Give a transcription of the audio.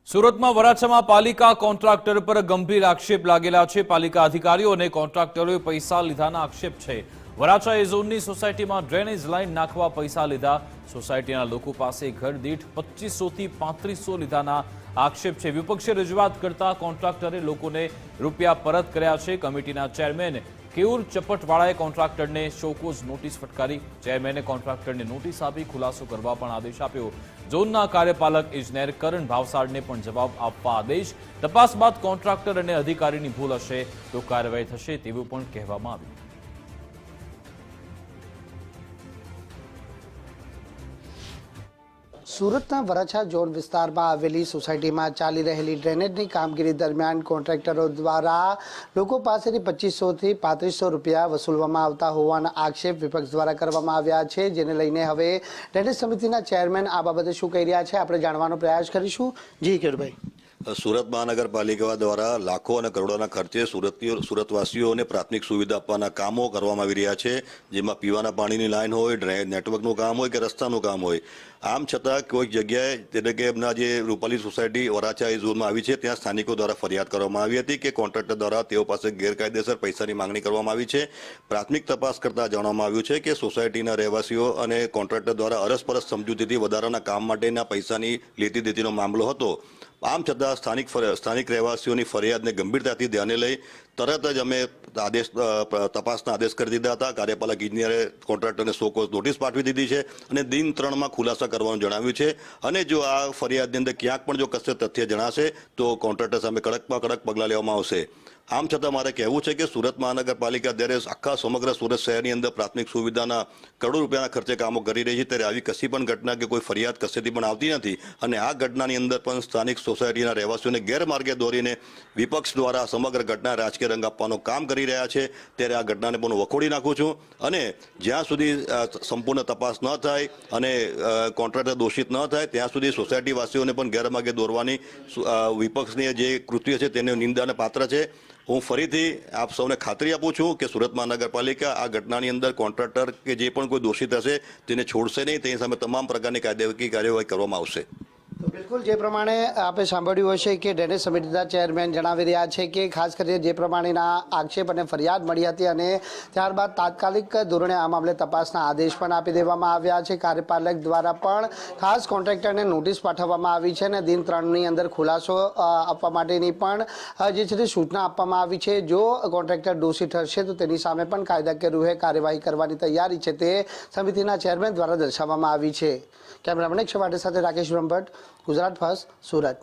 સુરતમાં વરાછામાં પાલિકા કોન્ટ્રાક્ટર પર ગંભીર આક્ષેપ લાગેલા છે। પાલિકા અધિકારીઓ અને કોન્ટ્રાક્ટરોએ પૈસા લીધાના આક્ષેપ છે। વરાછા એ ઝોનની સોસાયટીમાં ડ્રેનેજ લાઇન નાખવા પૈસા લીધા। સોસાયટીના લોકો પાસે ઘર દીઠ 2500 થી 3500 લીધાના આક્ષેપ છે। વિપક્ષે રજૂઆત કરતા કોન્ટ્રાક્ટરે લોકોને રૂપિયા પરત કર્યા છે। કમિટીના ચેરમેન કેયુર ચપટવાળાએ કોન્ટ્રાક્ટરને શોકોઝ નોટિસ ફટકારી। ચેરમેને કોન્ટ્રાક્ટરને નોટિસ આપી ખુલાસો કરવા પણ આદેશ આપ્યો। ઝોનના કાર્યપાલક ઇજનેર કરણ ભાવસારને પણ જવાબ આપવા આદેશ। તપાસ બાદ કોન્ટ્રાક્ટર અને અધિકારીની ભૂલ હશે તો કાર્યવાહી થશે તેવું પણ કહેવામાં આવ્યું। સુરતના વરાછા ઝોન વિસ્તારમાં આવેલી સોસાયટીમાં ચાલી રહેલી ડ્રેનેજની કામગીરી દરમિયાન કોન્ટ્રાક્ટરો દ્વારા લોકો પાસેથી 2500 થી 3500 રૂપિયા વસૂલવામાં આવતા હોવાના આક્ષેપ વિપક્ષ દ્વારા કરવામાં આવ્યા છે, જેને લઈને હવે ડ્રેનેજ સમિતિના ચેરમેન આ બાબતે શું કહી રહ્યા છે આપણે જાણવાનો પ્રયાસ કરીશું। જી કેરુભાઈ। સુરત મહાનગરપાલિકા દ્વારા લાખો અને કરોડોના ખર્ચે સુરતવાસીઓને પ્રાથમિક સુવિધા આપવાના કામો કરવામાં આવી રહ્યા છે, જેમાં પીવાના પાણીની લાઈન હોય, ડ્રેનેજ નેટવર્કનું કામ હોય કે રસ્તાનું કામ હોય। આમ છતાં કોઈક જગ્યાએ એટલે કે એમના જે રૂપાલી સોસાયટી વરાછા એ ઝોનમાં આવી છે ત્યાં સ્થાનિકો દ્વારા ફરિયાદ કરવામાં આવી હતી કે કોન્ટ્રાક્ટર દ્વારા તેઓ પાસે ગેરકાયદેસર પૈસાની માંગણી કરવામાં આવી છે। પ્રાથમિક તપાસ કરતા જાણવામાં આવ્યું છે કે સોસાયટીના રહેવાસીઓ અને કોન્ટ્રાક્ટર દ્વારા અરસપરસ સમજૂતીથી વધારાના કામ માટેના પૈસાની લેતી દેતીનો મામલો હતો। આમ છતાં સ્થાનિક રહેવાસીઓની ફરિયાદને ગંભીરતાથી ધ્યાને લઈ તરત જ અમે તપાસના આદેશ કરી દીધા હતા। કાર્યપાલક ઇજનેરે કોન્ટ્રાક્ટરને શોકોઝ નોટિસ પાઠવી દીધી છે અને દિન 3માં ખુલાસા કરવાનું જણાવ્યું છે। અને જો આ ફરિયાદની અંદર ક્યાંક પણ જો કશે તથ્ય જણાશે તો કોન્ટ્રાક્ટર સામે કડકમાં કડક પગલાં લેવામાં આવશે। આમ છતાં મારે કહેવું છે કે સુરત મહાનગરપાલિકા જ્યારે આખા સમગ્ર સુરત શહેરની અંદર પ્રાથમિક સુવિધાના કરોડો રૂપિયાના ખર્ચે કામો કરી રહી છે ત્યારે આવી કશી પણ ઘટના કે કોઈ ફરિયાદ કશેથી પણ આવતી નથી। અને આ ઘટનાની અંદર પણ સ્થાનિક સોસાયટીના રહેવાસીઓને ગેરમાર્ગે દોરીને વિપક્ષ દ્વારા સમગ્ર ઘટના રાજકીય રંગ આપવાનું કામ કરી રહ્યા છે, ત્યારે આ ઘટનાને પણ વખોડી નાખું છું। અને જ્યાં સુધી સંપૂર્ણ તપાસ ન થાય અને કોન્ટ્રાક્ટર દોષિત ન થાય ત્યાં સુધી સોસાયટીવાસીઓને પણ ગેરમાર્ગે દોરવાની વિપક્ષની જે કૃત્ય છે તેને નિંદાને પાત્ર છે। હું ફરીથી આપ સૌને ખાતરી આપું છું કે સુરત મહાનગરપાલિકા આ ઘટનાની અંદર કોન્ટ્રાક્ટર કે જે પણ કોઈ દોષિત હશે તેને છોડશે નહીં, તેની સામે તમામ પ્રકારની કાયદેકીય કાર્યવાહી કરવામાં આવશે। તો બિલકુલ જે પ્રમાણે આપણે સાંભળ્યું હશે કે ડ્રેનેજ સમિતિના ચેરમેન જણાવી રહ્યા છે કે ખાસ કરીને જે પ્રમાણેના આક્ષેપ અને ફરિયાદ મળી હતી અને ત્યારબાદ તાત્કાલિક ધોરણે આ મામલે તપાસના આદેશ પણ આપી દેવામાં આવ્યા છે। કાર્યપાલક દ્વારા પણ ખાસ કોન્ટ્રાક્ટરને નોટિસ પાઠવવામાં આવી છે અને દિન 3ની અંદર ખુલાસો આપવા માટેની પણ જે છે તે સૂચના આપવામાં આવી છે। જો કોન્ટ્રાક્ટર દોષિત હશે તો તેની સામે પણ કાયદાકીય રૂપે કાર્યવાહી કરવાની તૈયારી છે તે સમિતિના ચેરમેન દ્વારા દર્શાવવામાં આવી છે। કેમેરામેન અક્ષય વાઢેર સાથે રાકેશ બ્રહ્મભટ્ટ, ગુજરાત ફર્સ્ટ, સુરત।